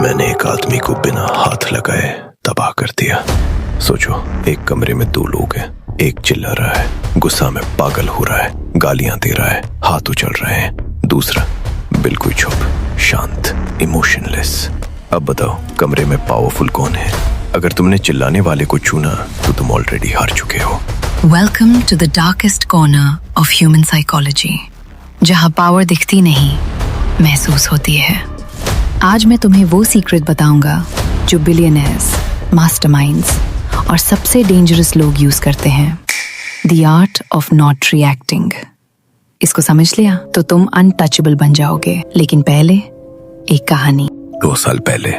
मैंने एक आदमी को बिना हाथ लगाए तबाह कर दिया। सोचो, एक कमरे में दो लोग हैं, एक चिल्ला रहा है, गुस्सा में पागल हो रहा है, गालियां दे रहा है, हाथ उछल रहे हैं, दूसरा बिल्कुल चुप, शांत, इमोशनलेस। अब बताओ, कमरे में पावरफुल कौन है? अगर तुमने चिल्लाने वाले को चुना तो तुम ऑलरेडी हार चुके हो। Welcome to the darkest corner of human psychology, जहां पावर दिखती नहीं, महसूस होती है। आज मैं तुम्हें वो सीक्रेट बताऊंगा जो बिलियनर्स, मास्टरमाइंड्स और सबसे डेंजरस लोग यूज करते हैं। The art of not reacting. इसको समझ लिया तो तुम अनटचेबल बन जाओगे। लेकिन पहले एक कहानी। 2 साल पहले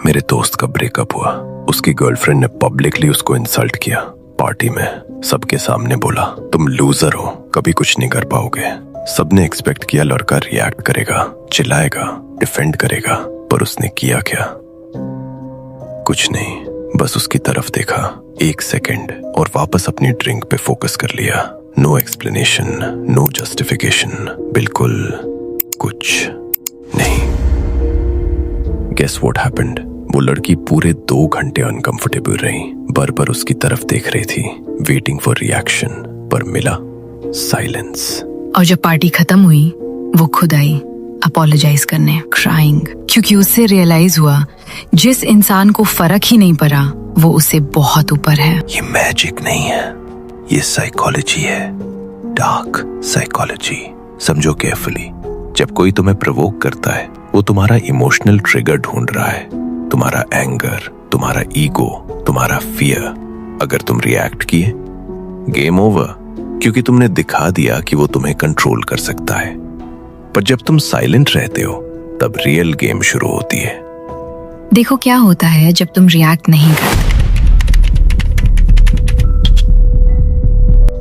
मेरे दोस्त का ब्रेकअप हुआ। उसकी गर्लफ्रेंड ने पब्लिकली उसको इंसल्ट किया। पार्टी में सबके सामने बोला, तुम लूजर हो, कभी कुछ नहीं कर पाओगे। सबने एक्सपेक्ट किया लड़का रिएक्ट करेगा, चिल्लाएगा, डिफेंड करेगा, पर उसने किया क्या? कुछ नहीं, बस उसकी तरफ देखा 1 सेकंड और वापस अपनी ड्रिंक पे फोकस कर लिया। नो एक्सप्लेनेशन, नो जस्टिफिकेशन, बिल्कुल कुछ नहीं। Guess what happened? वो लड़की पूरे 2 घंटे अनकंफर्टेबल रही, बार-बार उसकी तरफ देख रही थी, वेटिंग फॉर रिएक्शन, पर मिला साइलेंस। और जब पार्टी खत्म हुई, वो खुद आई अपोलोजाइज करने, क्राइंग, क्योंकि उससे रियलाइज हुआ जिस इंसान को फर्क ही नहीं पड़ा वो उससे बहुत ऊपर है। ये मैजिक नहीं है, ये साइकोलॉजी है, डार्क साइकोलॉजी। समझो केयरफुली। जब कोई तुम्हें प्रोवोक करता है, वो तुम्हारा इमोशनल ट्रिगर ढूंढ रहा है, तुम्हारा एंगर, तुम्हारा ईगो, तुम्हारा फियर। अगर तुम रिएक्ट किए, गेम ओवर, क्योंकि तुमने दिखा दिया कि वो तुम्हें कंट्रोल कर सकता है। पर जब तुम साइलेंट रहते हो, तब रियल गेम शुरू होती है। देखो क्या होता है जब तुम रिएक्ट नहीं करते।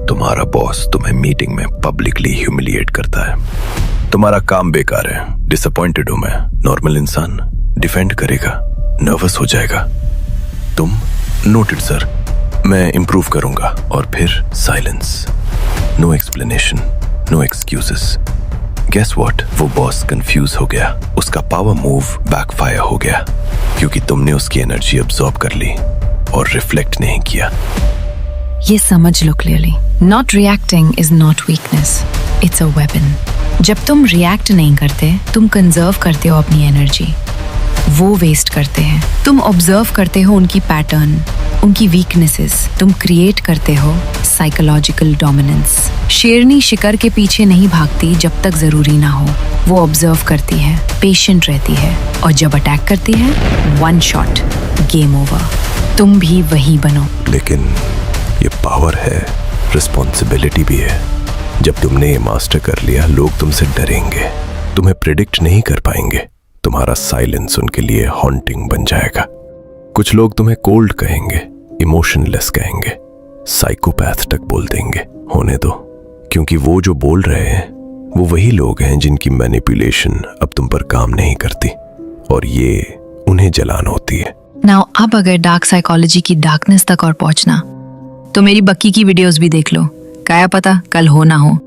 तुम्हारा बॉस तुम्हें मीटिंग में पब्लिकली ह्यूमिलिएट करता है। तुम्हारा काम बेकार है, डिसअपॉइंटेड हूं मैं। नॉर्मल इंसान डिफेंड करेगा, नर्वस हो जाएगा। तुम, नोटेड सर, मैं इंप्रूव करूंगा। और फिर silence, no explanation, no excuses. Guess what? वो बॉस कंफ्यूज हो गया, उसका पावर मूव बैकफायर हो गया, क्योंकि तुमने उसकी एनर्जी अब्सॉर्ब कर ली और रिफ्लेक्ट नहीं किया। ये समझ लो clearly, not reacting is not weakness, it's a weapon. जब तुम रिएक्ट नहीं करते, तुम कंजर्व करते हो अपनी एनर्जी, वो वेस्ट करते हैं। तुम ऑब्जर्व करते हो उनकी पैटर्न, उनकी वीकनेसेस। तुम क्रिएट करते हो साइकोलॉजिकल डोमिनेंस। शेरनी शिकार के पीछे नहीं भागती जब तक जरूरी ना हो, वो ऑब्जर्व करती है, पेशेंट रहती है, और जब अटैक करती है, 1 शॉट, गेम ओवर। तुम भी वही बनो। लेकिन ये पावर है, रिस्पॉन्सिबिलिटी भी है। जब तुमने ये मास्टर कर लिया, लोग तुमसे डरेंगे, तुम्हें प्रिडिक्ट नहीं कर पाएंगे। तुम्हारा साइलेंस उनके लिए हॉन्टिंग बन जाएगा। कुछ लोग तुम्हें कोल्ड कहेंगे, इमोशनलेस कहेंगे, साइकोपैथ तक बोल देंगे। होने दो, क्योंकि वो जो बोल रहे हैं वो वही लोग हैं जिनकी मैनिपुलेशन अब तुम पर काम नहीं करती, और ये उन्हें जलान होती है। नाउ अब अगर डार्क साइकोलॉजी की डार्कनेस तक और पहुंचना, तो मेरी बक्की की वीडियोस भी देख लो, क्या पता कल हो ना हो।